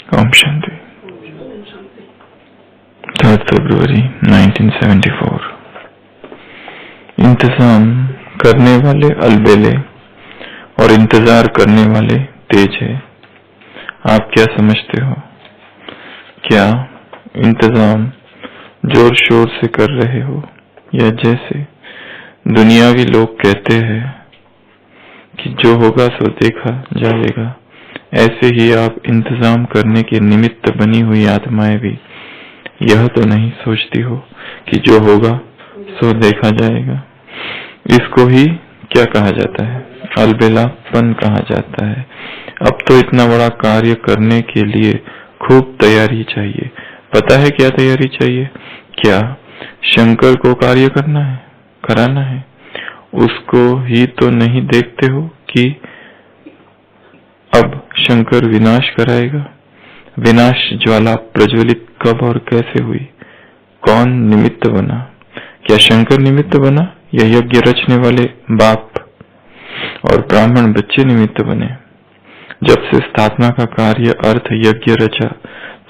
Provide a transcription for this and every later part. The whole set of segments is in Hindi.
ओम शांति। 3 फरवरी 1974। इंतजाम करने वाले अलबेले और इंतजार करने वाले तेज है। आप क्या समझते हो? क्या इंतजाम जोर शोर से कर रहे हो, या जैसे दुनियावी लोग कहते हैं कि जो होगा सो देखा जाएगा, ऐसे ही आप इंतजाम करने के निमित्त बनी हुई आत्माएं भी यह तो नहीं सोचती हो कि जो होगा सो देखा जाएगा। इसको ही क्या कहा जाता है? अलबेलापन कहा जाता है। अब तो इतना बड़ा कार्य करने के लिए खूब तैयारी चाहिए। पता है क्या तैयारी चाहिए? क्या शंकर को कार्य करना है, कराना है? उसको ही तो नहीं देखते हो कि अब शंकर विनाश कराएगा। विनाश ज्वाला प्रज्वलित कब और कैसे हुई? कौन निमित्त बना? क्या शंकर निमित्त बना, या यज्ञ रचने वाले बाप और ब्राह्मण बच्चे निमित्त बने? जब से स्थापना का कार्य अर्थ यज्ञ रचा,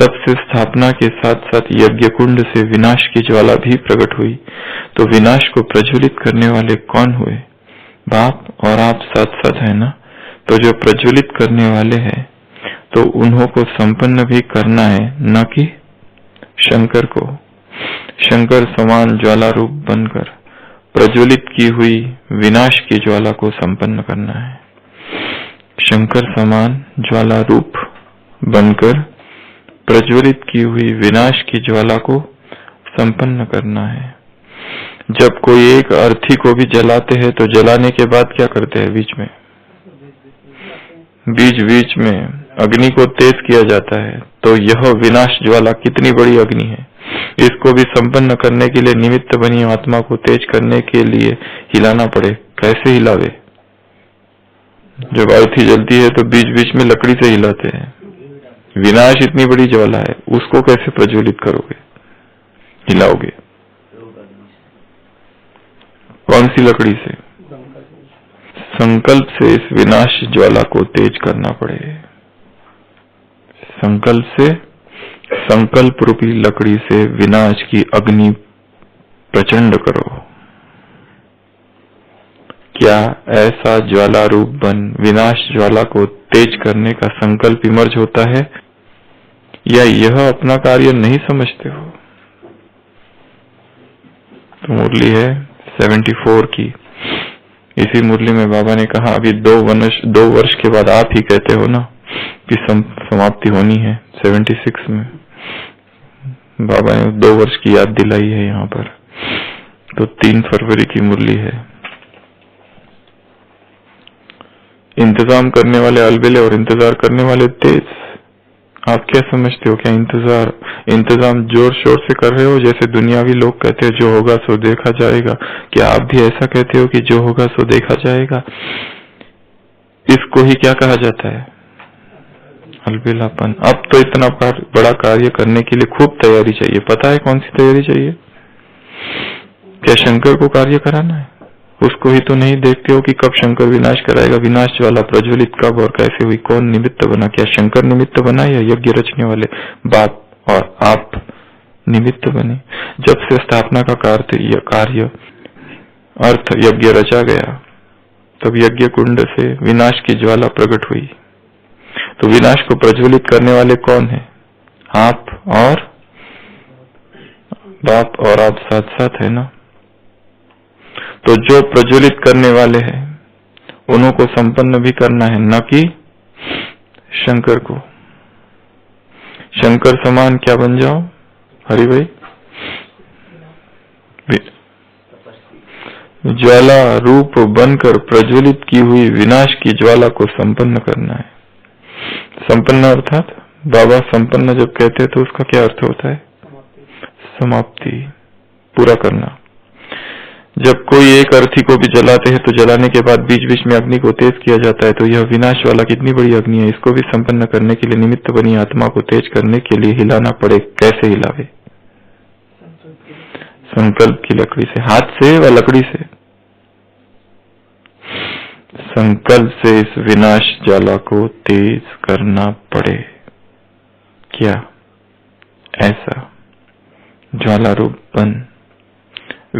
तब से स्थापना के साथ साथ यज्ञ कुंड से विनाश की ज्वाला भी प्रकट हुई। तो विनाश को प्रज्वलित करने वाले कौन हुए? बाप और आप साथ साथ है ना? तो जो प्रज्वलित करने वाले हैं, तो उन्हों को संपन्न भी करना है, न कि शंकर को। शंकर समान ज्वाला रूप बनकर प्रज्वलित की हुई विनाश की ज्वाला को संपन्न करना है। शंकर समान ज्वाला रूप बनकर प्रज्वलित की हुई विनाश की ज्वाला को संपन्न करना है। जब कोई एक अर्थी को भी जलाते हैं तो जलाने के बाद क्या करते हैं? बीच में अग्नि को तेज किया जाता है। तो यह विनाश ज्वाला कितनी बड़ी अग्नि है। इसको भी संपन्न करने के लिए निमित्त बनी आत्मा को तेज करने के लिए हिलाना पड़े। कैसे हिलावे? जब अर्थी जलती है तो बीच में लकड़ी से हिलाते हैं। विनाश इतनी बड़ी ज्वाला है, उसको कैसे प्रज्वलित करोगे, हिलाओगे? कौन सी लकड़ी से? संकल्प से इस विनाश ज्वाला को तेज करना पड़े। संकल्प से, संकल्प रूपी लकड़ी से विनाश की अग्नि प्रचंड करो। क्या ऐसा ज्वाला रूप बन विनाश ज्वाला को तेज करने का संकल्प इमर्ज होता है, या यह अपना कार्य नहीं समझते हो? तो मुरली है 74 की। इसी मुरली में बाबा ने कहा, अभी 2 वर्ष के बाद आप ही कहते हो ना कि समाप्ति होनी है। 76 में बाबा ने 2 वर्ष की याद दिलाई है यहाँ पर। तो 3 फरवरी की मुरली है। इंतजाम करने वाले अलबेले और इंतजार करने वाले तेज। आप क्या समझते हो? क्या इंतजाम जोर शोर से कर रहे हो, जैसे दुनियावी लोग कहते हैं जो होगा सो देखा जाएगा? क्या आप भी ऐसा कहते हो कि जो होगा सो देखा जाएगा? इसको ही क्या कहा जाता है? अलबेलापन। अब तो इतना बड़ा कार्य करने के लिए खूब तैयारी चाहिए। पता है कौन सी तैयारी चाहिए? क्या शंकर को कार्य कराना है? उसको ही तो नहीं देखते हो कि कब शंकर विनाश कराएगा। विनाश ज्वाला प्रज्वलित कब और कैसे हुई? कौन निमित्त बना? क्या शंकर निमित्त बना, या यज्ञ रचने वाले बाप और आप निमित्त बने? जब से स्थापना का कार्य अर्थ यज्ञ रचा गया, तब यज्ञ कुंड से विनाश की ज्वाला प्रकट हुई। तो विनाश को प्रज्वलित करने वाले कौन है? आप और बाप और आप साथ साथ है ना? तो जो प्रज्वलित करने वाले हैं, उन्हों को संपन्न भी करना है, न कि शंकर को। शंकर समान क्या बन जाओ हरि भाई? ज्वाला रूप बनकर प्रज्वलित की हुई विनाश की ज्वाला को संपन्न करना है। संपन्न अर्थात बाबा संपन्न जब कहते हैं तो उसका क्या अर्थ होता है? समाप्ति, पूरा करना। जब कोई एक अर्थी को भी जलाते हैं तो जलाने के बाद बीच में अग्नि को तेज किया जाता है। तो यह विनाश वाला कितनी बड़ी अग्नि है। इसको भी संपन्न करने के लिए निमित्त बनी आत्मा को तेज करने के लिए हिलाना पड़े। कैसे हिलावे? संकल्प की लकड़ी से। हाथ से व लकड़ी से? संकल्प से इस विनाश ज्वाला को तेज करना पड़े। क्या ऐसा ज्वाला रूप बन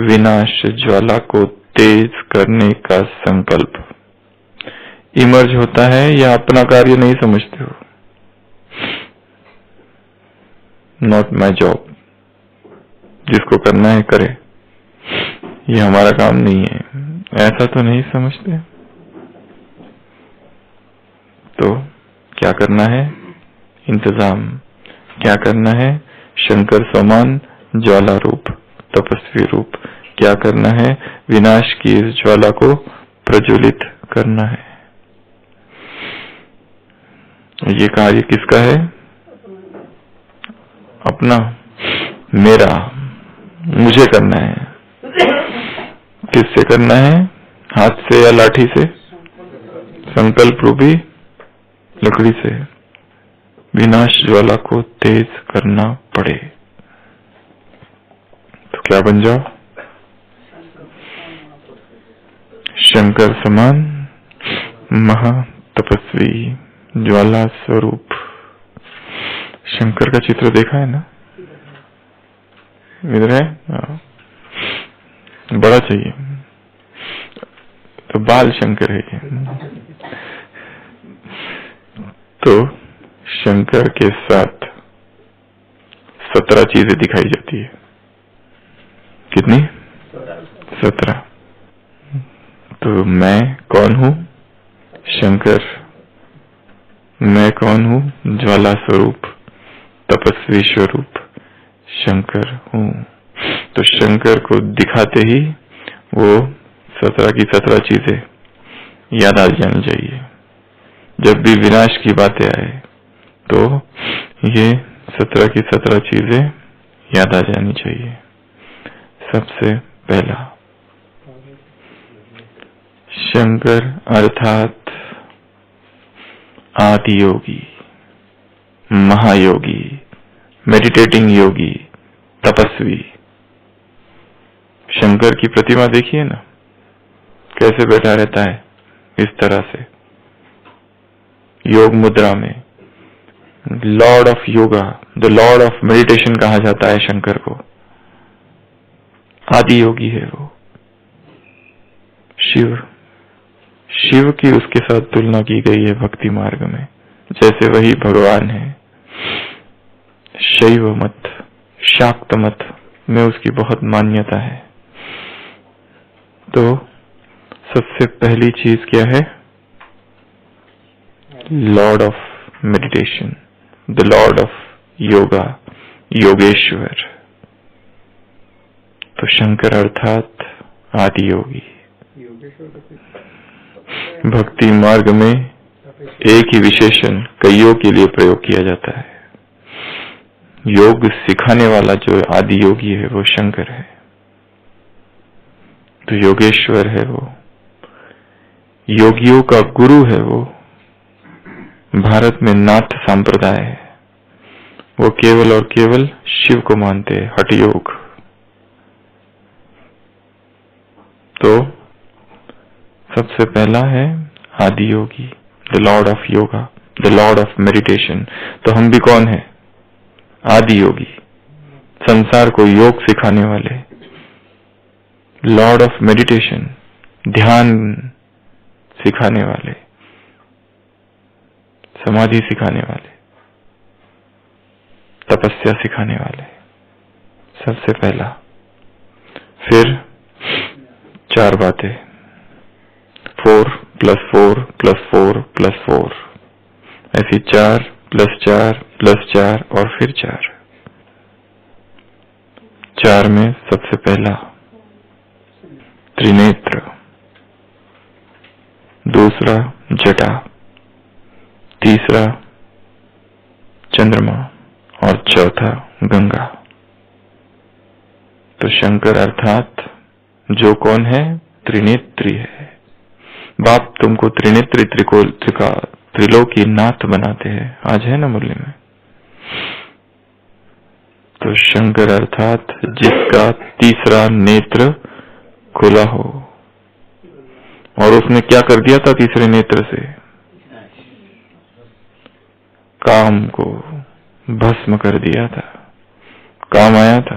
विनाश ज्वाला को तेज करने का संकल्प इमर्ज होता है या अपना कार्य नहीं समझते हो? नॉट माई जॉब, जिसको करना है करे, ये हमारा काम नहीं है, ऐसा तो नहीं समझते। तो क्या करना है? इंतजाम। क्या करना है? शंकर समान ज्वाला रूप, तपस्वी रूप। क्या करना है? विनाश की इस ज्वाला को प्रज्वलित करना है। ये कार्य किसका है? अपना, मेरा, मुझे करना है। किससे करना है? हाथ से या लाठी से? संकल्प रूपी लकड़ी से विनाश ज्वाला को तेज करना पड़े। तो क्या बन जाओ? शंकर समान महातपस्वी ज्वाला स्वरूप। शंकर का चित्र देखा है ना? इधर है, बड़ा चाहिए तो बाल शंकर है। तो शंकर के साथ 17 चीजें दिखाई जाती है। कितनी? 17। तो मैं कौन हूं? शंकर। मैं कौन हूं? ज्वाला स्वरूप, तपस्वी स्वरूप शंकर हूं। तो शंकर को दिखाते ही वो 17 की 17 चीजें याद आ जानी चाहिए। जब भी विनाश की बातें आए तो ये 17 की 17 चीजें याद आ जानी चाहिए। सबसे पहला, शंकर अर्थात आदि योगी, महायोगी, मेडिटेटिंग योगी, तपस्वी। शंकर की प्रतिमा देखिए ना, कैसे बैठा रहता है, इस तरह से योग मुद्रा में। Lord of yoga, the lord of meditation कहा जाता है शंकर को। आदि योगी है वो। शिव की उसके साथ तुलना की गई है भक्ति मार्ग में, जैसे वही भगवान है। शैव मत, शाक्त मत में उसकी बहुत मान्यता है। तो सबसे पहली चीज क्या है? Lord of meditation, the lord of yoga, Yogeshwar. तो शंकर अर्थात आदि योगी। भक्ति मार्ग में एक ही विशेषण कईयों के लिए प्रयोग किया जाता है। योग सिखाने वाला जो आदि योगी है वो शंकर है। तो योगेश्वर है वो, योगियों का गुरु है वो। भारत में नाथ संप्रदाय है, वो केवल और केवल शिव को मानते हैं, हठ योग। तो सबसे पहला है Adi Yogi, the lord of yoga, the lord of meditation. तो हम भी कौन है? आदि योगी, संसार को योग सिखाने वाले। लॉर्ड ऑफ मेडिटेशन, ध्यान सिखाने वाले, समाधि सिखाने वाले, तपस्या सिखाने वाले, सबसे पहला। फिर 4 बातें, 4 + 4 + 4 + 4, ऐसी 4 + 4 + 4 और फिर 4। 4 में सबसे पहला त्रिनेत्र, दूसरा जटा, तीसरा चंद्रमा और चौथा गंगा। तो शंकर अर्थात जो कौन है? त्रिनेत्री है। बाप तुमको त्रिनेत्री त्रिलोकी नाथ बनाते हैं, आज है ना मुरली में। तो शंकर अर्थात जिसका तीसरा नेत्र खुला हो। और उसने क्या कर दिया था तीसरे नेत्र से? काम को, भस्म कर दिया था। काम आया था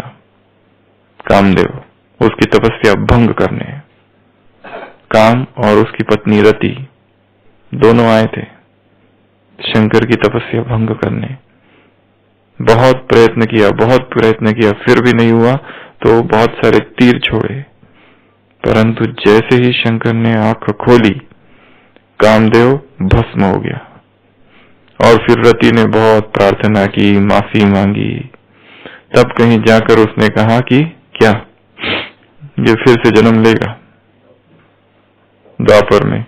कामदेव उसकी तपस्या भंग करने। काम और उसकी पत्नी रति दोनों आए थे शंकर की तपस्या भंग करने। बहुत प्रयत्न किया, फिर भी नहीं हुआ तो बहुत सारे तीर छोड़े, परंतु जैसे ही शंकर ने आंख खोली कामदेव भस्म हो गया। और फिर रति ने बहुत प्रार्थना की, माफी मांगी। तब कहीं जाकर उसने कहा कि क्या ये फिर से जन्म लेगा द्वापर में?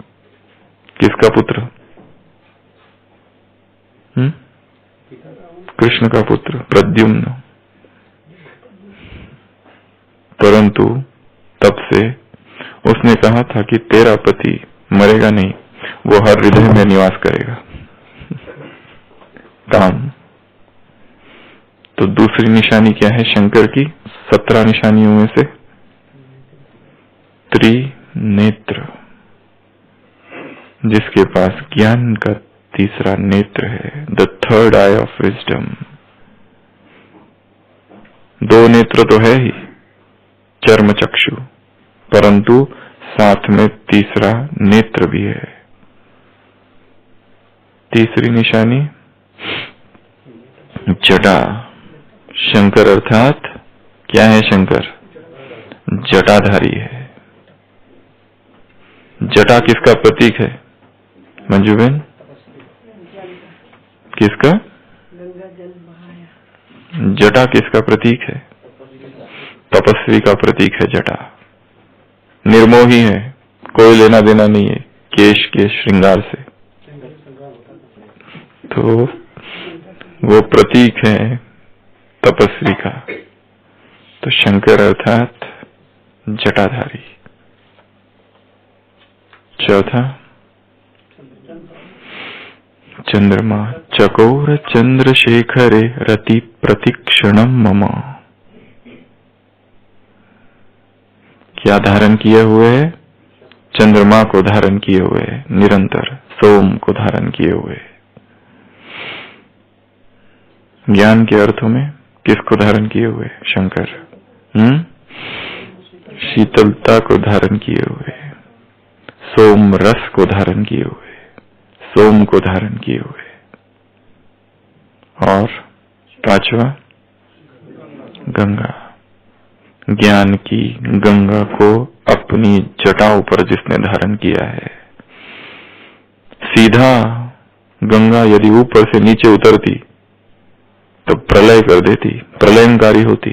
किसका पुत्र? कृष्ण का पुत्र प्रद्युम्न। परंतु तब से उसने कहा था कि तेरा पति मरेगा नहीं, वो हर हृदय में निवास करेगा। काम। तो दूसरी निशानी क्या है शंकर की 17 निशानियों में से? त्रिनेत्र, जिसके पास ज्ञान का तीसरा नेत्र है, the third I of wisdom. 2 नेत्र तो है ही, चर्म चक्षु, परंतु साथ में तीसरा नेत्र भी है। तीसरी निशानी जटा। शंकर अर्थात क्या है? शंकर जटाधारी है। जटा किसका प्रतीक है मंजूबेन? किसका? जटा किसका प्रतीक है? तपस्वी का प्रतीक है जटा। निर्मोही है, कोई लेना देना नहीं है केश के श्रृंगार से, तो वो प्रतीक है तपस्वी का। तो शंकर अर्थात जटाधारी। चौथा चंद्रमा। चकोर चंद्रशेखरे रति प्रतिक्षणम मम। क्या धारण किए हुए है? चंद्रमा को धारण किए हुए, निरंतर सोम को धारण किए हुए। ज्ञान के अर्थों में किसको धारण किए हुए? शंकर। शीतलता को धारण किए हुए, सोम रस को धारण किए हुए, सोम को धारण किए हुए। और 5वां गंगा। ज्ञान की गंगा को अपनी जटाओं पर जिसने धारण किया है। सीधा गंगा यदि ऊपर से नीचे उतरती तो प्रलय कर देती, प्रलयंकारी होती।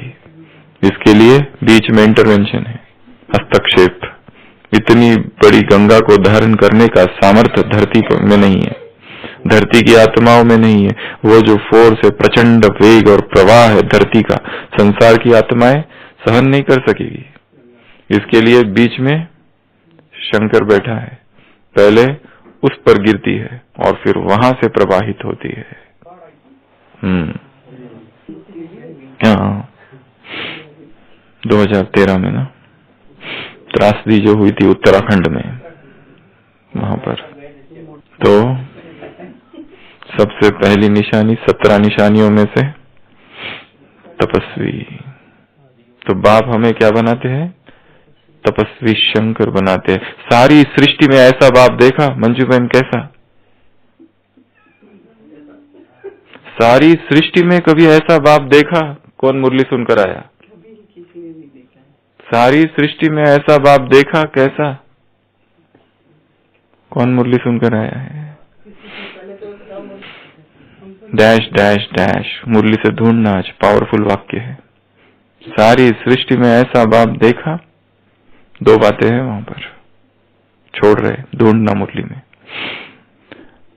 इसके लिए बीच में इंटरवेंशन है, हस्तक्षेप। इतनी बड़ी गंगा को धारण करने का सामर्थ्य धरती में नहीं है, धरती की आत्माओं में नहीं है। वो जो फोर्स है, प्रचंड वेग और प्रवाह है धरती का, संसार की आत्माएं सहन नहीं कर सकेगी। इसके लिए बीच में शंकर बैठा है, पहले उस पर गिरती है और फिर वहां से प्रवाहित होती है। हाँ, 2013 में ना त्रासदी जो हुई थी उत्तराखंड में, वहां पर तो सबसे पहली निशानी 17 निशानियों में से तपस्वी। तो बाप हमें क्या बनाते हैं? तपस्वी शंकर बनाते हैं। सारी सृष्टि में ऐसा बाप देखा मंजू बहन? कैसा? सारी सृष्टि में कभी ऐसा बाप देखा? कौन मुरली सुनकर आया? सारी सृष्टि में ऐसा बाप देखा? कैसा? कौन मुरली सुनकर आया है? डैश डैश डैश मुरली से ढूंढना आज पावरफुल वाक्य है। सारी सृष्टि में ऐसा बाप देखा। 2 बातें हैं वहां पर, छोड़ रहे, ढूंढना मुरली में।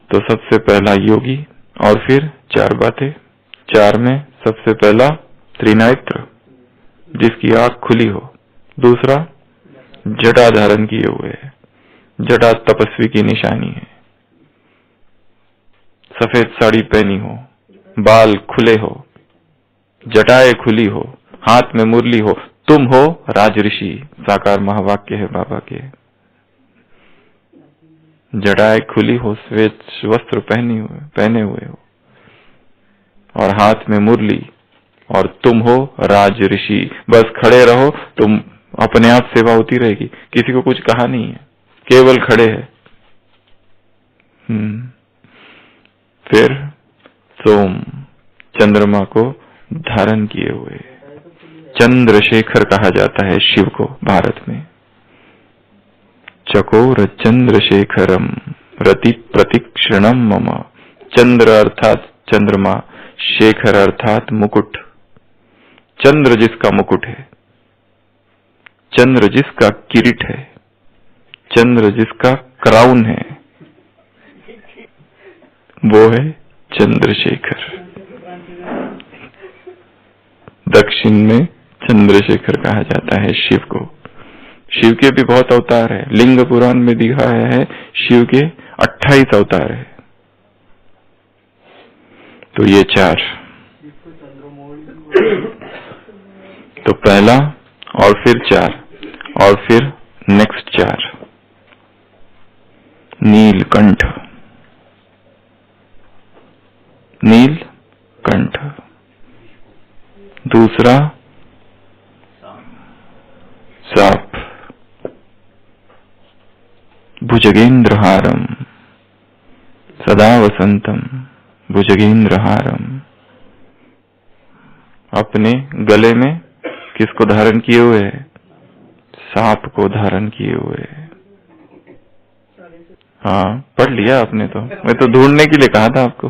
तो सबसे पहला योगी, और फिर 4 बातें। 4 में सबसे पहला त्रिनेत्र, जिसकी आंख खुली हो। दूसरा जटा धारण किए हुए, जटा तपस्वी की निशानी है। सफेद साड़ी पहनी हो, बाल खुले हो, जटाएं खुली हो, हाथ में मुरली हो, तुम हो राज ऋषि। साकार महावाक्य है बाबा के। जटाएं खुली हो, श्वेत वस्त्र पहने हुए हो, और हाथ में मुरली, और तुम हो राज ऋषि। बस खड़े रहो, तुम अपने आप सेवा होती रहेगी। किसी को कुछ कहा नहीं है, केवल खड़े हैं। फिर सोम, चंद्रमा को धारण किए हुए, चंद्रशेखर कहा जाता है शिव को भारत में। चकोर चंद्रशेखरम रति प्रतिक्षणम मम। चंद्र अर्थात चंद्रमा, शेखर अर्थात मुकुट। चंद्र जिसका मुकुट है, चंद्र जिसका किरीट है, चंद्र जिसका क्राउन है, वो है चंद्रशेखर। दक्षिण में चंद्रशेखर कहा जाता है शिव को। शिव के भी बहुत अवतार है। लिंग पुराण में दिखाया है शिव के 28 अवतार है। तो ये 4, तो पहला और फिर 4 और फिर नेक्स्ट 4। नीलकंठ, नीलकंठ। दूसरा सांप, भुजगेंद्रहारम, सदा वसंतम भुजगेंद्रहारम। अपने गले में किसको धारण किए हुए है? सांप को धारण किए हुए। हाँ, पढ़ लिया आपने तो। मैं तो ढूंढने के लिए कहा था आपको।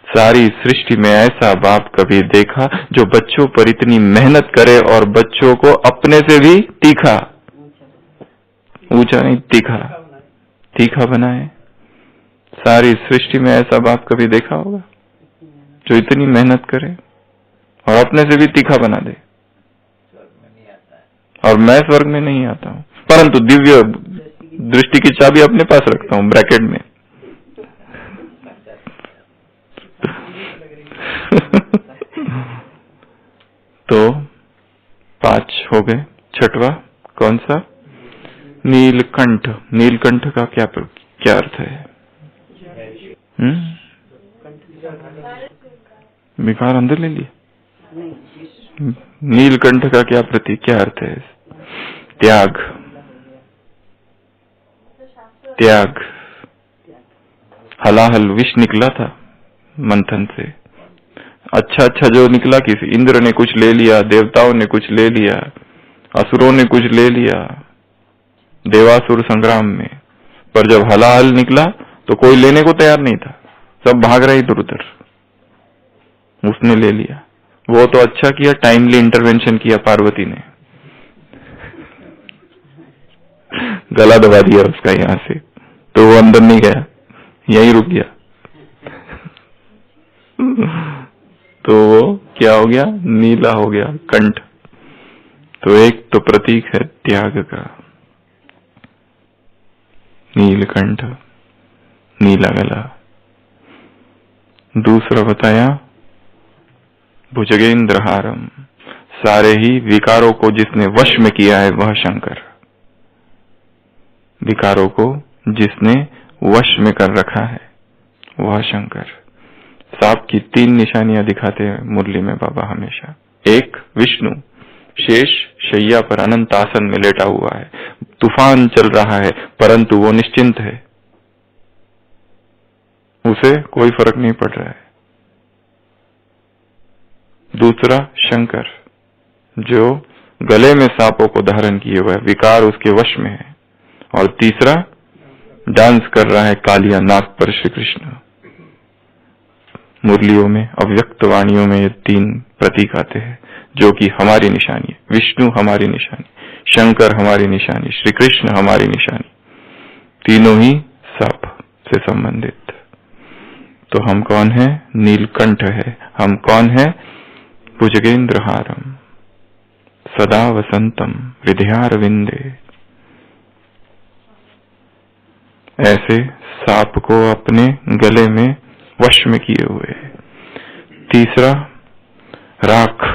सारी सृष्टि में ऐसा बाप कभी देखा जो बच्चों पर इतनी मेहनत करे और बच्चों को अपने से भी तीखा, ऊंचा नहीं तीखा, तीखा बनाए। सारी सृष्टि में ऐसा बाप कभी देखा होगा जो इतनी मेहनत करे और अपने से भी तीखा बना दे। और मैं स्वर्ग में नहीं आता हूं, परंतु दिव्य दृष्टि की चाबी अपने पास रखता हूं ब्रैकेट में। तो 5 हो गए। छठवा कौन सा? नीलकंठ। नीलकंठ का क्या अर्थ है? विकार अंदर ले लिया। नीलकंठ का क्या अर्थ है? त्याग, त्याग। हलाहल विष निकला था मंथन से। अच्छा जो निकला, किसी इंद्र ने कुछ ले लिया, देवताओं ने कुछ ले लिया, असुरों ने कुछ ले लिया देवासुर संग्राम में। पर जब हलाहल निकला तो कोई लेने को तैयार नहीं था, सब भाग रहे इधर उधर। उसने ले लिया। वो तो अच्छा किया, टाइमली इंटरवेंशन किया पार्वती ने, गला दबा दिया उसका यहां से, तो वो अंदर नहीं गया, यहीं रुक गया। तो वो क्या हो गया? नीला हो गया कंठ। तो एक तो प्रतीक है त्याग का, नीलकंठ, नीला गला। दूसरा बताया भुजगेंद्रहारम, सारे ही विकारों को जिसने वश में किया है वह शंकर। विकारों को जिसने वश में कर रखा है वह शंकर। सांप की 3 निशानियां दिखाते हैं मुरली में बाबा हमेशा। एक, विष्णु शेष शैया पर अनंत आसन में लेटा हुआ है, तूफान चल रहा है परंतु वो निश्चिंत है, उसे कोई फर्क नहीं पड़ रहा है। दूसरा शंकर, जो गले में सांपों को धारण किए हुआ है, विकार उसके वश में है। और तीसरा, डांस कर रहा है कालिया नाक पर श्री कृष्ण। मुरलियों में, अव्यक्त वाणियों में ये 3 प्रतीक आते हैं जो कि हमारी निशानी है। विष्णु हमारी निशानी, शंकर हमारी निशानी, श्री कृष्ण हमारी निशानी, तीनों ही सांप से संबंधित। तो हम कौन है? नीलकंठ है। हम कौन है? भुजगेंद्रहारम, सदा वसंतम हृदयारविंदे। ऐसे सांप को अपने गले में वश में किए हुए। तीसरा, राख,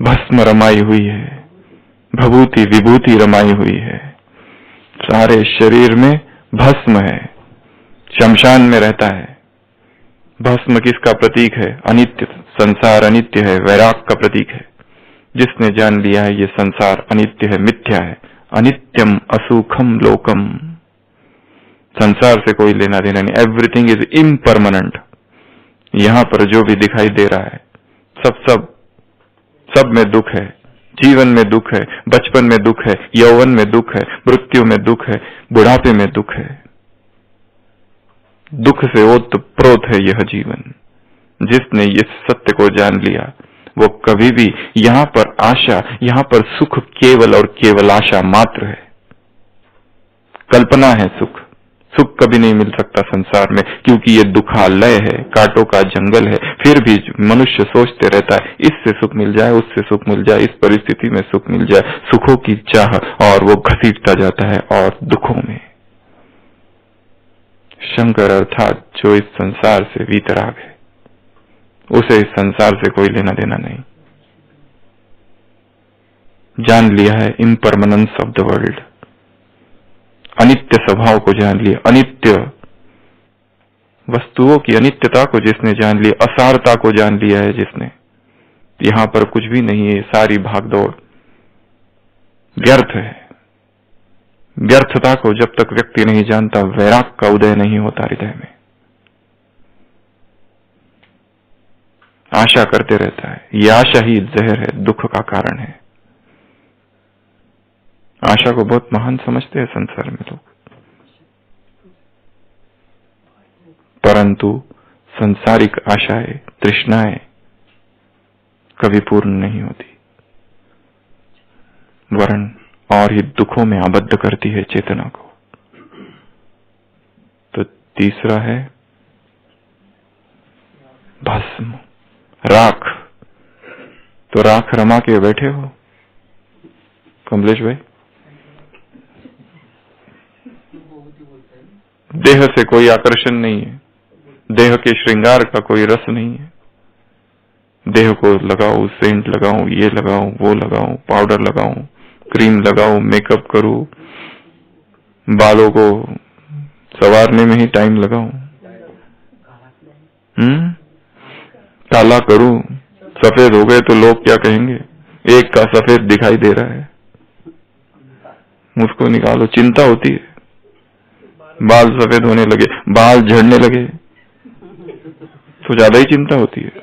भस्म रमाई हुई है, भभूति विभूति रमाई हुई है, सारे शरीर में भस्म है, शमशान में रहता है। भस्म किसका प्रतीक है? अनित्य। संसार अनित्य है, वैराग का प्रतीक है। जिसने जान लिया है ये संसार अनित्य है, मिथ्या है, अनित्यम असुखम लोकम, संसार से कोई लेना देना नहीं, एवरीथिंग इज इम्परमानेंट। यहां पर जो भी दिखाई दे रहा है सब में दुख है। जीवन में दुख है, बचपन में दुख है, यौवन में दुख है, मृत्यु में दुख है, बुढ़ापे में दुख है। दुख से ओतप्रोत है यह जीवन। जिसने इस सत्य को जान लिया वो कभी भी यहां पर आशा, यहां पर सुख केवल और केवल आशा मात्र है, कल्पना है। सुख कभी नहीं मिल सकता संसार में, क्योंकि ये दुखालय है, कांटों का जंगल है। फिर भी मनुष्य सोचते रहता है इससे सुख मिल जाए, उससे सुख मिल जाए, इस परिस्थिति में सुख मिल जाए, सुखों की चाह, और वो घसीटता जाता है और दुखों में। शंकर अर्थात जो इस संसार से वीतराग है, उसे इस संसार से कोई लेना देना नहीं। जान लिया है इम्परमानेंस ऑफ द वर्ल्ड, अनित्य स्वभाव को जान लिया, अनित्य वस्तुओं की अनित्यता को जिसने जान लिया, असारता को जान लिया है जिसने, यहां पर कुछ भी नहीं है, सारी भागदौड़ व्यर्थ है। व्यर्थता को जब तक व्यक्ति नहीं जानता, वैराग का उदय नहीं होता हृदय में। आशा करते रहता है, ये आशा ही जहर है, दुख का कारण है। आशा को बहुत महान समझते हैं संसार में लोग, परंतु संसारिक आशाएं, तृष्णाएं कभी पूर्ण नहीं होती, वरन और ही दुखों में आबद्ध करती है चेतना को। तो तीसरा है भस्म, राख। तो राख रमा के बैठे हो कमलेश भाई? देह से कोई आकर्षण नहीं है, देह के श्रृंगार का कोई रस नहीं है। देह को लगाऊं, सेंट लगाऊं, ये लगाऊं, वो लगाऊं, पाउडर लगाऊं, क्रीम लगाऊं, मेकअप करूं, बालों को संवारने में ही टाइम लगाऊं, काला करूं, सफेद हो गए तो लोग क्या कहेंगे, एक का सफेद दिखाई दे रहा है, मुझको निकालो। चिंता होती है, बाल सफेद होने लगे, बाल झड़ने लगे तो ज्यादा ही चिंता होती है।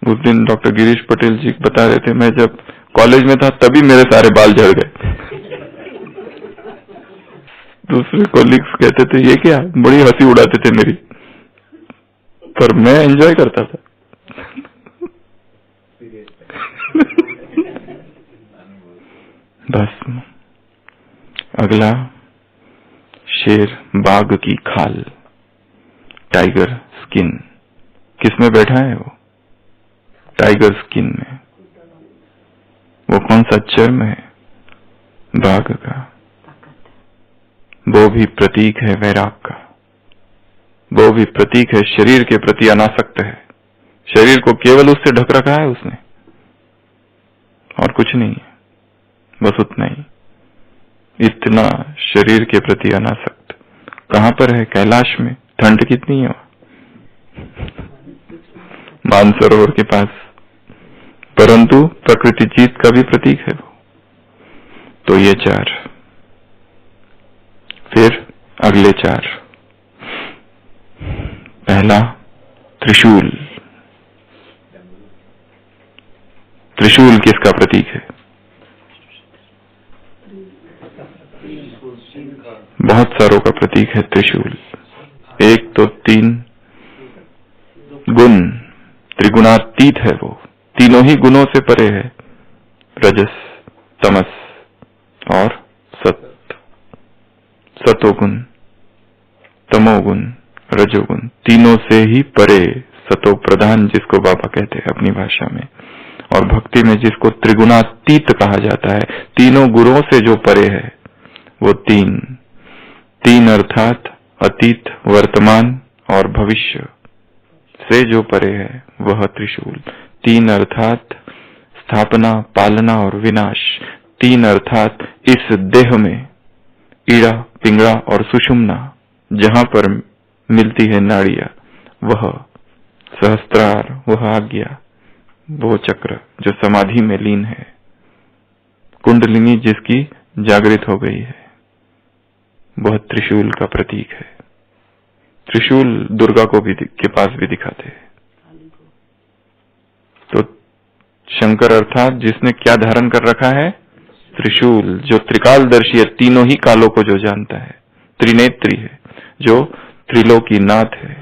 उस दिन डॉक्टर गिरीश पटेल जी बता रहे थे, मैं जब कॉलेज में था तभी मेरे सारे बाल झड़ गए। दूसरे कोलीग्स कहते थे ये क्या, बड़ी हंसी उड़ाते थे मेरी, पर मैं एंजॉय करता था। बस अगला शेर, बाघ की खाल, टाइगर स्किन। किसमें बैठा है वो? टाइगर स्किन में। वो कौन सा चर्म है? बाघ का। वो भी प्रतीक है वैराग का, वो भी प्रतीक है शरीर के प्रति अनासक्त है। शरीर को केवल उससे ढक रखा है उसने, और कुछ नहीं है, बस उतना ही। इतना शरीर के प्रति अनासक्त। कहां पर है? कैलाश में। ठंड कितनी है मानसरोवर के पास, परंतु प्रकृति जीत का भी प्रतीक है वो। तो ये चार। फिर अगले चार। पहला त्रिशूल। त्रिशूल किसका प्रतीक है? बहुत सारों का प्रतीक है त्रिशूल। एक तो 3 गुण, त्रिगुणातीत है वो, तीनों ही गुणों से परे है, रजस, तमस और सत। सतोगुण, तमोगुण, रजोगुण, तीनों से ही परे, सतो प्रधान जिसको बाबा कहते हैं अपनी भाषा में, और भक्ति में जिसको त्रिगुणातीत कहा जाता है, तीनों गुणों से जो परे है वो तीन अर्थात अतीत, वर्तमान और भविष्य से जो परे है वह त्रिशूल। 3 अर्थात स्थापना, पालना और विनाश। 3 अर्थात इस देह में ईड़ा, पिंगला और सुषुम्ना, जहां पर मिलती है नाड़ियां, वह सहस्त्रार, वह आज्ञा, वो चक्र जो समाधि में लीन है, कुंडलिनी जिसकी जागृत हो गई है, वह त्रिशूल का प्रतीक है। त्रिशूल दुर्गा को भी के पास भी दिखाते हैं। तो शंकर अर्थात जिसने क्या धारण कर रखा है? त्रिशूल, जो त्रिकालदर्शी है, तीनों ही कालों को जो जानता है, त्रिनेत्री है, जो त्रिलोकीनाथ है,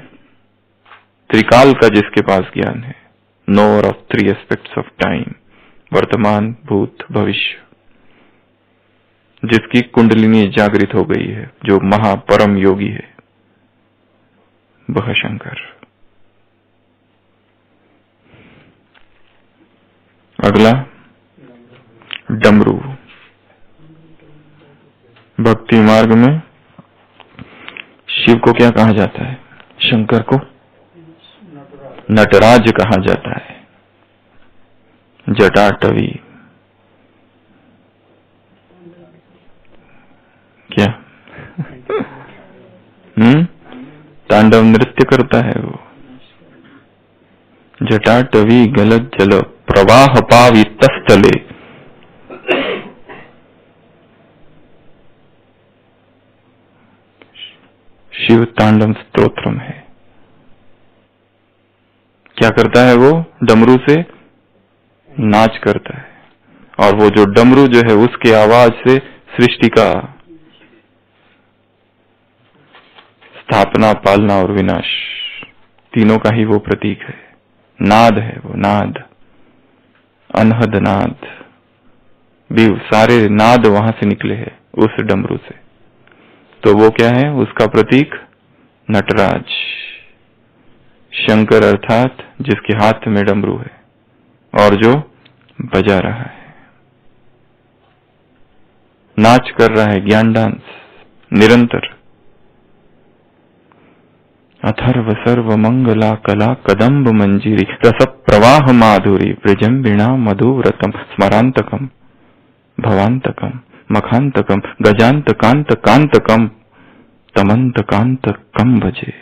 त्रिकाल का जिसके पास ज्ञान है, knower of 3 aspects of time, वर्तमान, भूत, भविष्य, जिसकी कुंडलिनी जागृत हो गई है, जो महापरम योगी है, वह शंकर। अगला डमरू। भक्ति मार्ग में शिव को क्या कहा जाता है? शंकर को नटराज कहा जाता है। जटाटवी क्या तांडव नृत्य करता है वो। जटाटवी गलत जल प्रवाह पावी तस्थले, शिव तांडव स्तोत्रम है। क्या करता है वो? डमरू से नाच करता है, और वो जो डमरू जो है उसके आवाज से सृष्टि का स्थापना, पालना और विनाश, तीनों का ही वो प्रतीक है। नाद है वो, नाद, अनहद नाद भी, सारे नाद वहां से निकले हैं उस डमरू से। तो वो क्या है? उसका प्रतीक नटराज, शंकर अर्थात जिसके हाथ में डमरू है और जो बजा रहा है, नाच कर रहा है, ज्ञान डांस निरंतर। अथर्व सर्व मंगला कला कदम्ब मंजीरी रस प्रवाह माधुरी ब्रजम्बिणा मधुव्रतम स्मरांतकम भवांतकम मखांतकम गजांत कांत कांतकम तमंत कांतकम भजे।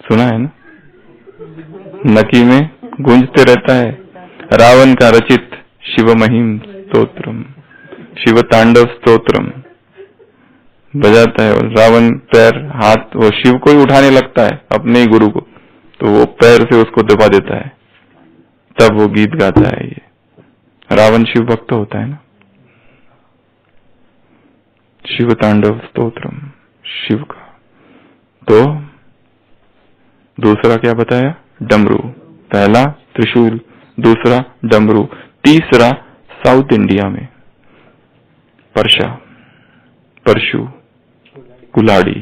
सुना है ना? नकी में गूंजते रहता है। रावण का रचित शिव महिम स्तोत्रम, शिव तांडव स्तोत्रम बजाता है। रावण पैर हाथ, वो शिव को ही उठाने लगता है, अपने ही गुरु को, तो वो पैर से उसको दबा देता है, तब वो गीत गाता है। ये रावण शिव भक्त होता है ना। शिव तांडव स्तोत्रम, शिव का। तो दूसरा क्या बताया? डमरू। पहला त्रिशूल, दूसरा डमरू, तीसरा साउथ इंडिया में परशा, परशु, कुलाड़ी,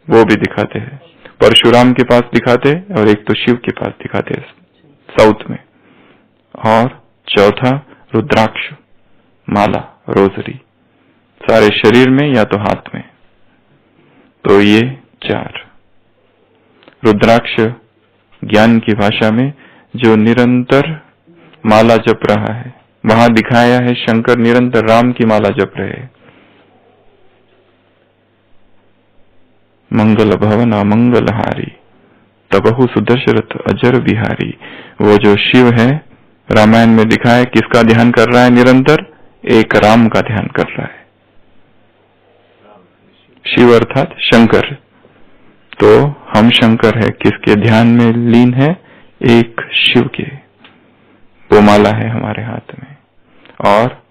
वो भी दिखाते हैं। परशुराम के पास दिखाते हैं और एक तो शिव के पास दिखाते हैं साउथ में। और चौथा रुद्राक्ष, माला, रोजरी, सारे शरीर में या तो हाथ में। तो ये 4। रुद्राक्ष ज्ञान की भाषा में जो निरंतर माला जप रहा है, वहां दिखाया है शंकर निरंतर राम की माला जप रहे। मंगल भवन अमंगलहारी तबहु सुदशरथ अजर बिहारी। वो जो शिव है रामायण में दिखाया, किसका ध्यान कर रहा है निरंतर? एक राम का ध्यान कर रहा है। शिव अर्थात शंकर। तो हम शंकर है, किसके ध्यान में लीन है? एक शिव के। वो माला है हमारे हाथ में। और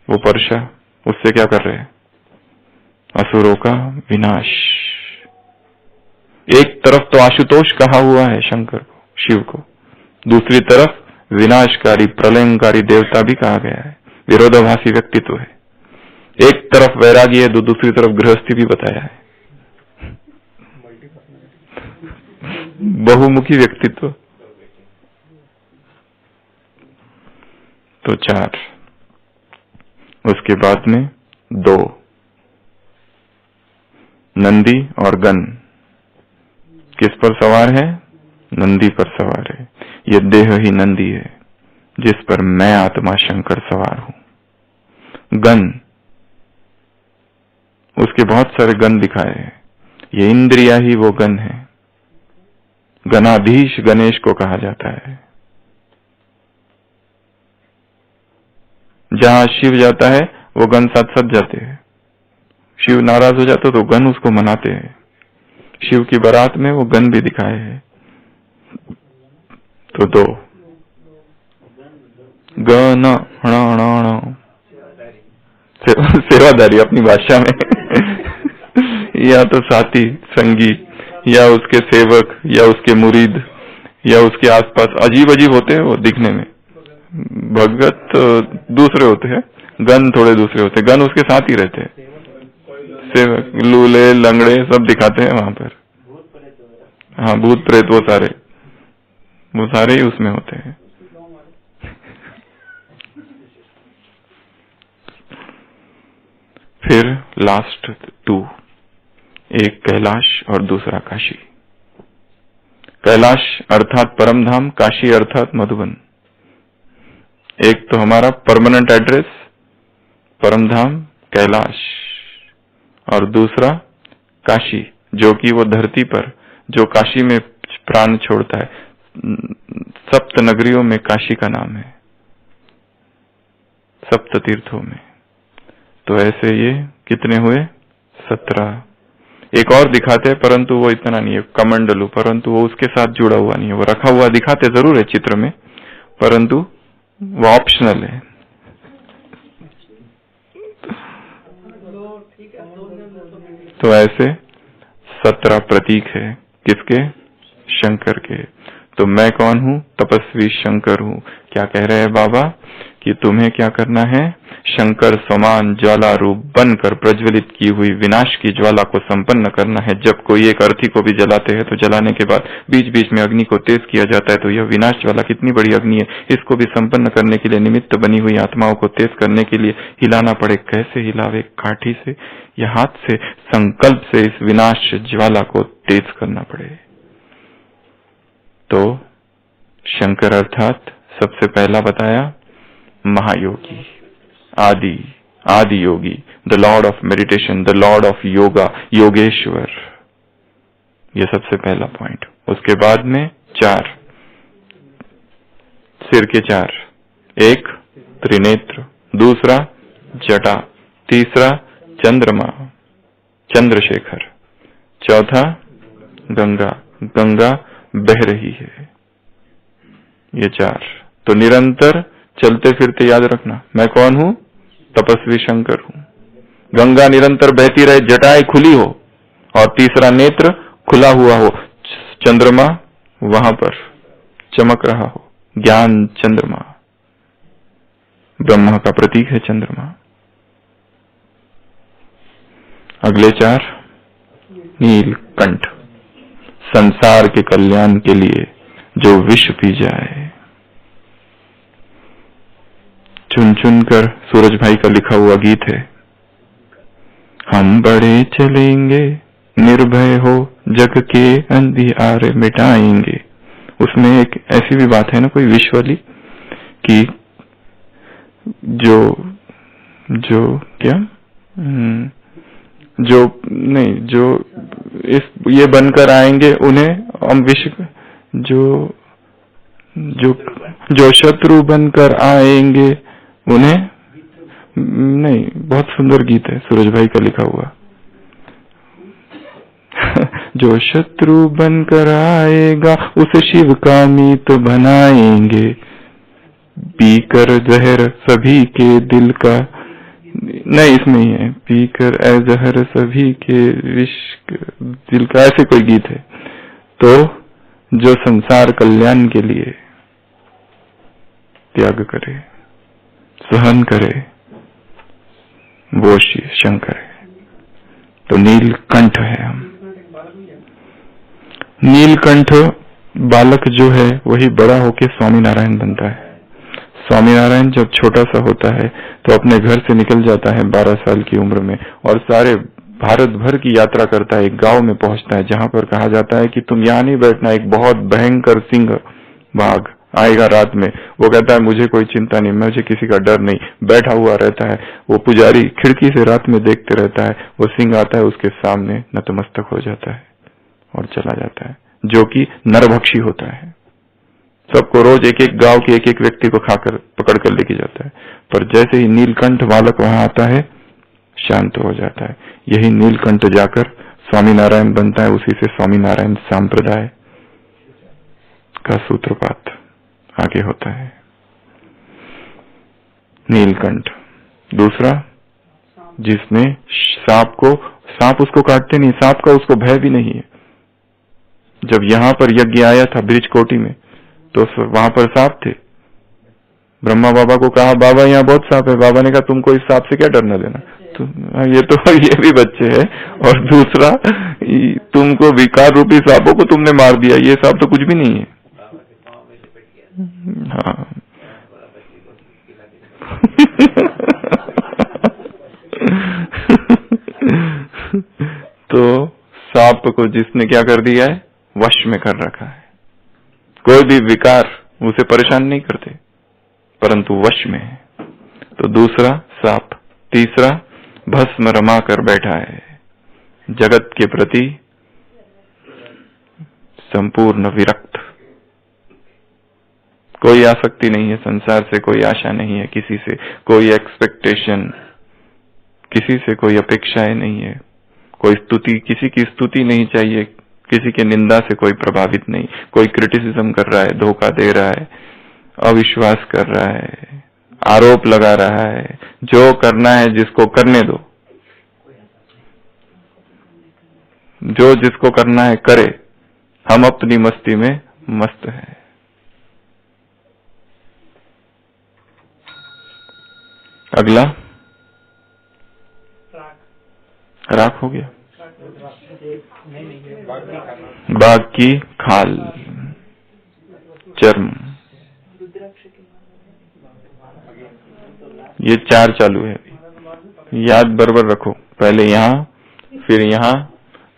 वो परशा, उससे क्या कर रहे हैं? असुरों का विनाश। एक तरफ तो आशुतोष कहा हुआ है शंकर को, शिव को, दूसरी तरफ विनाशकारी प्रलयंकारी देवता भी कहा गया है। विरोधाभासी व्यक्तित्व है। एक तरफ वैरागी है तो दूसरी तरफ गृहस्थी भी बताया है। बहुमुखी व्यक्तित्व। तो 4। उसके बाद में 2, नंदी और गण। किस पर सवार है? नंदी पर सवार है। ये देह ही नंदी है जिस पर मैं आत्मा शंकर सवार हूं। गण उसके बहुत सारे गण दिखाए हैं। ये इंद्रिया ही वो गण है। गणाधीश गणेश को कहा जाता है। जहां शिव जाता है वो गण साथ साथ जाते हैं। शिव नाराज हो जाता तो गण उसको मनाते हैं। शिव की बारात में वो गण भी दिखाए हैं। तो दो गण सेवादारी अपनी भाषा में या तो साथी संगी या उसके सेवक या उसके मुरीद या उसके आसपास अजीब अजीब होते हैं वो दिखने में। भगत दूसरे होते हैं, गण थोड़े दूसरे होते हैं। गण उसके साथ ही रहते हैं। सेवक लूले लंगड़े सब दिखाते हैं वहां पर। हाँ, भूत प्रेत वो सारे ही उसमें होते हैं। फिर लास्ट 2, एक कैलाश और दूसरा काशी। कैलाश अर्थात परमधाम, काशी अर्थात मधुबन। एक तो हमारा परमानेंट एड्रेस परमधाम कैलाश, और दूसरा काशी, जो कि वो धरती पर जो काशी में प्राण छोड़ता है। 7 नगरियों में काशी का नाम है, 7 तीर्थों में। तो ऐसे ये कितने हुए? 17। एक और दिखाते हैं, परंतु वो इतना नहीं है, कमंडलू, परंतु वो उसके साथ जुड़ा हुआ नहीं है। वो रखा हुआ दिखाते जरूर है चित्र में, परंतु वो ऑप्शनल है। तो ऐसे 17 प्रतीक है किसके? शंकर के। तो मैं कौन हूं? तपस्वी शंकर हूं। क्या कह रहे हैं बाबा कि तुम्हें क्या करना है? शंकर समान ज्वाला रूप बनकर प्रज्वलित की हुई विनाश की ज्वाला को संपन्न करना है। जब कोई एक अर्थी को भी जलाते हैं तो जलाने के बाद बीच बीच में अग्नि को तेज किया जाता है। तो यह विनाश ज्वाला कितनी बड़ी अग्नि है, इसको भी संपन्न करने के लिए निमित्त बनी हुई आत्माओं को तेज करने के लिए हिलाना पड़े। कैसे हिलावे? काठी से या हाथ से, संकल्प से इस विनाश ज्वाला को तेज करना पड़े। तो शंकर अर्थात सबसे पहला बताया Mahayogi, Adi Yogi, the lord of meditation, the lord of yoga, Yogeshwar. ये सबसे पहला पॉइंट। उसके बाद में 4 सिर के 4, एक त्रिनेत्र, दूसरा जटा, तीसरा चंद्रमा चंद्रशेखर, चौथा गंगा, गंगा बह रही है। ये 4। तो निरंतर चलते फिरते याद रखना, मैं कौन हूं? तपस्वी शंकर हूं। गंगा निरंतर बहती रहे, जटाएं खुली हो, और तीसरा नेत्र खुला हुआ हो, चंद्रमा वहां पर चमक रहा हो, ज्ञान चंद्रमा, ब्रह्मा का प्रतीक है चंद्रमा। अगले 4 नीलकंठ, संसार के कल्याण के लिए जो विष पी जाए। चुन चुन कर सूरज भाई का लिखा हुआ गीत है, हम बढ़े चलेंगे निर्भय हो जग के अंधियारे मिटाएंगे। उसमें एक ऐसी भी बात है ना कोई विष वाली, कि जो ये बनकर आएंगे उन्हें हम विष, जो शत्रु बनकर आएंगे उन्हें नहीं। बहुत सुंदर गीत है सूरज भाई का लिखा हुआ। जो शत्रु बनकर आएगा उसे शिव का मीत बनाएंगे, पीकर जहर सभी के दिल का, नहीं इसमें ही है, पीकर ए जहर सभी के विष दिल का, ऐसे कोई गीत है। तो जो संसार कल्याण के लिए त्याग करे, सहन करे, वो शंकर है। तो नीलकंठ है हम। नीलकंठ बालक जो है वही बड़ा होके स्वामी नारायण बनता है। स्वामी नारायण जब छोटा सा होता है तो अपने घर से निकल जाता है 12 साल की उम्र में, और सारे भारत भर की यात्रा करता है। एक गांव में पहुंचता है जहां पर कहा जाता है कि तुम यहां नहीं बैठना, एक बहुत भयंकर सिंह बाघ आएगा रात में, वो कहता है मुझे कोई चिंता नहीं, मुझे किसी का डर नहीं, बैठा हुआ रहता है। वो पुजारी खिड़की से रात में देखते रहता है, वो सिंह आता है उसके सामने नतमस्तक हो जाता है और चला जाता है, जो कि नरभक्षी होता है। सबको रोज एक एक गांव के एक एक व्यक्ति को खाकर पकड़ कर लेके जाता है, पर जैसे ही नीलकंठ बालक वहां आता है शांत हो जाता है। यही नीलकंठ जाकर स्वामीनारायण बनता है, उसी से स्वामीनारायण संप्रदाय का सूत्रपात आगे होता है। नीलकंठ दूसरा, जिसने सांप उसको काटते नहीं, सांप का उसको भय भी नहीं है। जब यहाँ पर यज्ञ आया था ब्रिजकोटी में, तो वहां पर सांप थे। ब्रह्मा बाबा को कहा बाबा यहाँ बहुत सांप है। बाबा ने कहा तुमको इस सांप से क्या डरना लेना, ये भी बच्चे हैं। और दूसरा, तुमको विकार रूपी सांपों को तुमने मार दिया, ये सांप तो कुछ भी नहीं है। हाँ तो सांप को जिसने क्या कर दिया है, वश में कर रखा है। कोई भी विकार उसे परेशान नहीं करते, परंतु वश में है। तो दूसरा सांप। तीसरा, भस्म रमा कर बैठा है, जगत के प्रति संपूर्ण विरक्त, कोई आसक्ति नहीं है संसार से, कोई आशा नहीं है किसी से, कोई एक्सपेक्टेशन, किसी से कोई अपेक्षाएं नहीं है, कोई स्तुति, किसी की स्तुति नहीं चाहिए, किसी के निंदा से कोई प्रभावित नहीं, कोई क्रिटिसिज्म कर रहा है, धोखा दे रहा है, अविश्वास कर रहा है, आरोप लगा रहा है, जो करना है जिसको करने दो, जो जिसको करना है करे, हम अपनी मस्ती में मस्त हैं। अगला राख हो गया। बाघ की खाल, चर्म, ये चार चालू है। याद बराबर रखो, पहले यहाँ, फिर यहाँ,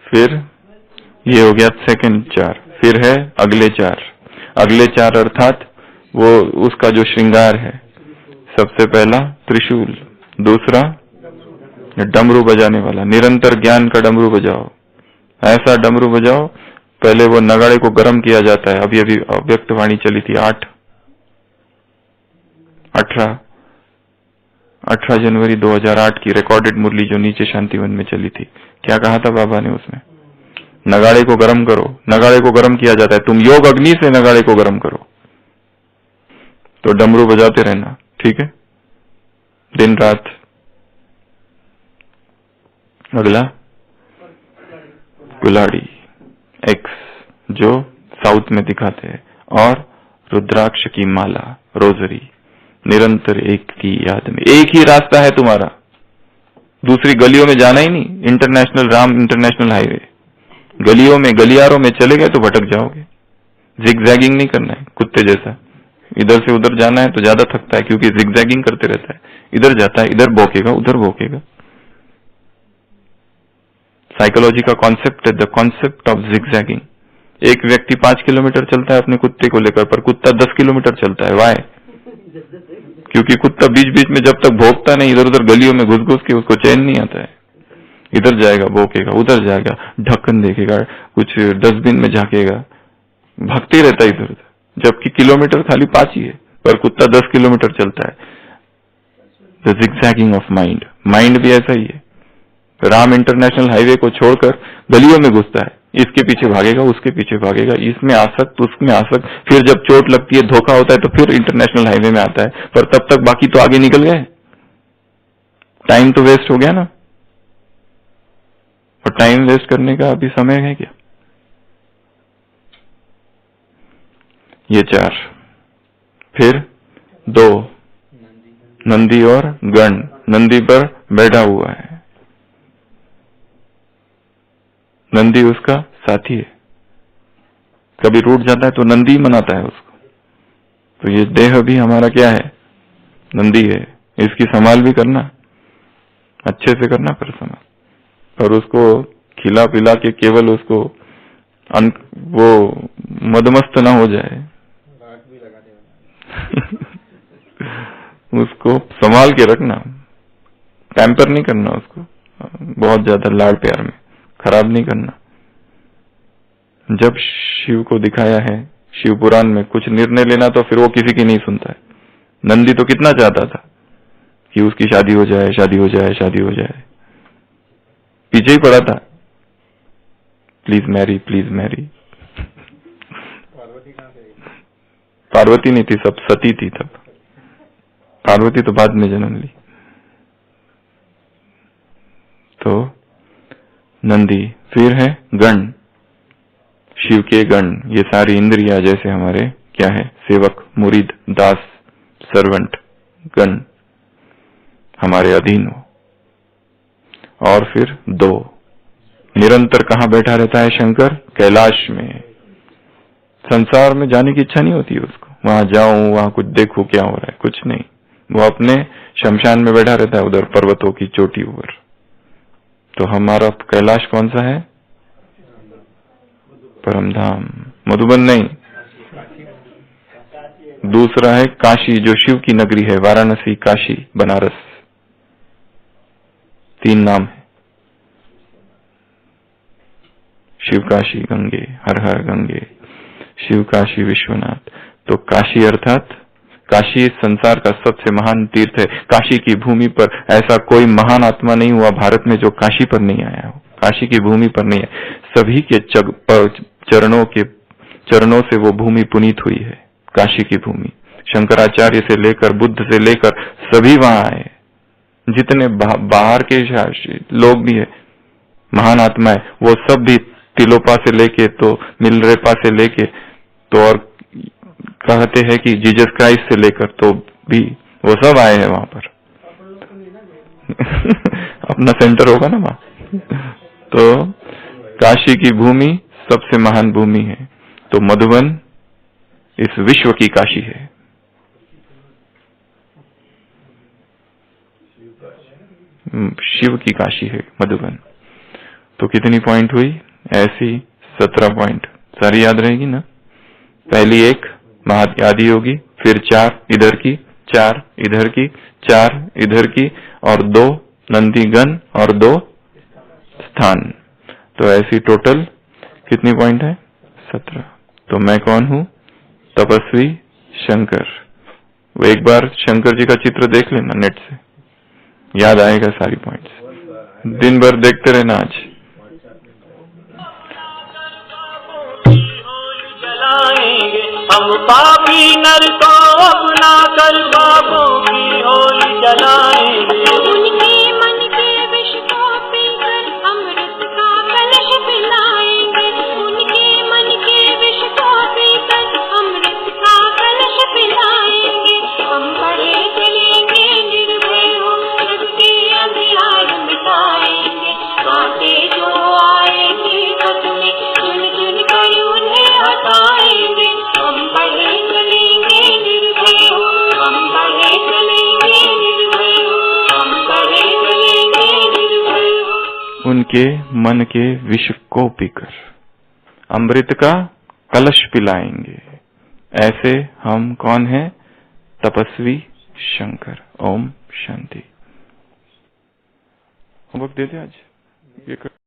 फिर ये हो गया सेकंड चार, फिर है अगले चार। अगले चार अर्थात वो उसका जो श्रृंगार है, सबसे पहला त्रिशूल, दूसरा डमरू बजाने वाला, निरंतर ज्ञान का डमरू बजाओ, ऐसा डमरू बजाओ। पहले वो नगाड़े को गर्म किया जाता है, अभी अभी अव्यक्त वाणी चली थी 18 जनवरी 2008 की रिकॉर्डेड मुरली जो नीचे शांतिवन में चली थी। क्या कहा था बाबा ने उसमें? नगाड़े को गर्म करो, नगाड़े को गर्म किया जाता है, तुम योग अग्नि से नगाड़े को गर्म करो। तो डमरू बजाते रहना, ठीक है, दिन रात। अगला कुल्हाड़ी एक्स, जो साउथ में दिखाते हैं, और रुद्राक्ष की माला, रोजरी, निरंतर एक की याद में। एक ही रास्ता है तुम्हारा, दूसरी गलियों में जाना ही नहीं। इंटरनेशनल राम इंटरनेशनल हाईवे, गलियों में गलियारों में चले गए तो भटक जाओगे। जिगजैगिंग नहीं करना है कुत्ते जैसा, इधर से उधर जाना है तो ज्यादा थकता है, क्योंकि जिगजैगिंग करते रहता है, इधर जाता है, इधर भौंकेगा, उधर भौंकेगा। साइकोलॉजी का कॉन्सेप्ट है द कॉन्सेप्ट ऑफ जिगजैगिंग। एक व्यक्ति 5 किलोमीटर चलता है अपने कुत्ते को लेकर, पर कुत्ता 10 किलोमीटर चलता है। वाई? क्योंकि कुत्ता बीच बीच में जब तक भौंकता नहीं, इधर उधर गलियों में घुस घुस के उसको चैन नहीं आता है। इधर जाएगा भौंकेगा, उधर जाएगा ढक्कन देखेगा, कुछ डस्टबिन में झांकेगा, भागते रहता है इधर उधर, जबकि किलोमीटर खाली 5 ही है, पर कुत्ता 10 किलोमीटर चलता है। द जिगजैगिंग ऑफ माइंड, माइंड भी ऐसा ही है। राम इंटरनेशनल हाईवे को छोड़कर गलियों में घुसता है, इसके पीछे भागेगा, उसके पीछे भागेगा, इसमें आसक्त, उसमें आसक्त, फिर जब चोट लगती है, धोखा होता है, तो फिर इंटरनेशनल हाईवे में आता है, पर तब तक बाकी तो आगे निकल गए। टाइम तो वेस्ट हो गया ना, और टाइम वेस्ट करने का अभी समय है क्या? ये 4, फिर 2 नंदी और गण, नंदी पर बैठा हुआ है, नंदी उसका साथी है, कभी रूठ जाता है तो नंदी मनाता है उसको। तो ये देह भी हमारा क्या है? नंदी है, इसकी संभाल भी करना, अच्छे से करना पर संभाल, और उसको खिला पिला के केवल उसको वो मदमस्त ना हो जाए। उसको संभाल के रखना, पैम्पर नहीं करना उसको, बहुत ज्यादा लाड़ प्यार में खराब नहीं करना। जब शिव को दिखाया है शिव पुराण में कुछ निर्णय लेना तो फिर वो किसी की नहीं सुनता है। नंदी तो कितना चाहता था कि उसकी शादी हो जाए, शादी हो जाए, शादी हो जाए, पीछे ही पड़ा था, please Mary, please Mary. Parvati नहीं थी, सब सती थी तब, पार्वती तो बाद में जन्म ली। तो नंदी, फिर है गण, शिव के गण, ये सारी इंद्रियां जैसे हमारे क्या है, सेवक, मुरीद, दास, सर्वेंट, गण हमारे अधीन हो। और फिर दो, निरंतर कहां बैठा रहता है शंकर? कैलाश में। संसार में जाने की इच्छा नहीं होती है उसको, वहां जाऊं, वहां कुछ देखूं क्या हो रहा है, कुछ नहीं, वो अपने शमशान में बैठा रहता है, उधर पर्वतों की चोटी ऊपर। तो हमारा कैलाश कौन सा है? परमधाम, मधुबन नहीं, दूसरा है काशी, जो शिव की नगरी है, वाराणसी, काशी, बनारस, तीन नाम है, शिव काशी गंगे, हर हर गंगे, शिव काशी विश्वनाथ। तो काशी अर्थात, काशी इस संसार का सबसे महान तीर्थ है। काशी की भूमि पर ऐसा कोई महान आत्मा नहीं हुआ भारत में जो काशी पर नहीं आया हो, काशी की भूमि पर नहीं है। सभी के चरणों से वो भूमि पुनीत हुई है, काशी की भूमि। शंकराचार्य से लेकर, बुद्ध से लेकर सभी वहां आए, जितने बाहर के लोग भी है, महान आत्मा है, वो सब भी तिलोपा से लेके तो मिलरेपा से लेके तो, और कहते हैं कि जीसस क्राइस्ट से लेकर तो भी वो सब आए हैं वहां पर। अपना सेंटर होगा ना वहां। तो काशी की भूमि सबसे महान भूमि है। तो मधुबन इस विश्व की काशी है। शिव की काशी है मधुबन। तो कितनी पॉइंट हुई? ऐसी 17 पॉइंट, सारी याद रहेगी ना? पहली एक महात्यादि होगी, फिर 4 इधर की, 4 इधर की, 4 इधर की, और 2 नंदीगण और 2 स्थान। तो ऐसी टोटल कितनी पॉइंट है? 17। तो मैं कौन हूं? तपस्वी शंकर। वो एक बार शंकर जी का चित्र देख लेना नेट से, याद आएगा सारी पॉइंट्स। दिन भर देखते रहना आज। हम पापी नर को अपना कर बाबों की होली जलाएंगे। उनके मन के विष को पीकर अमृत का कलश पिलाएंगे। उनके मन के विष को पीकर अमृत का कलश पिलाएंगे। हम पढ़े चलेंगे निर्भय हो, सृष्टि अंधियार मिटाएंगे। कांटे जो आएंगे पथ में, चुन चुन कर उन्हें हटाएंगे। हम बढ़े चलेंगे निर्भय हो, हम बढ़े चलेंगे निर्भय हो, हम बढ़े चलेंगे निर्भय हो। उनके मन के विष को पीकर अमृत का कलश पिलाएंगे। ऐसे हम कौन है? तपस्वी शंकर। ओम शांति। होमवर्क दे दे आज ये कर।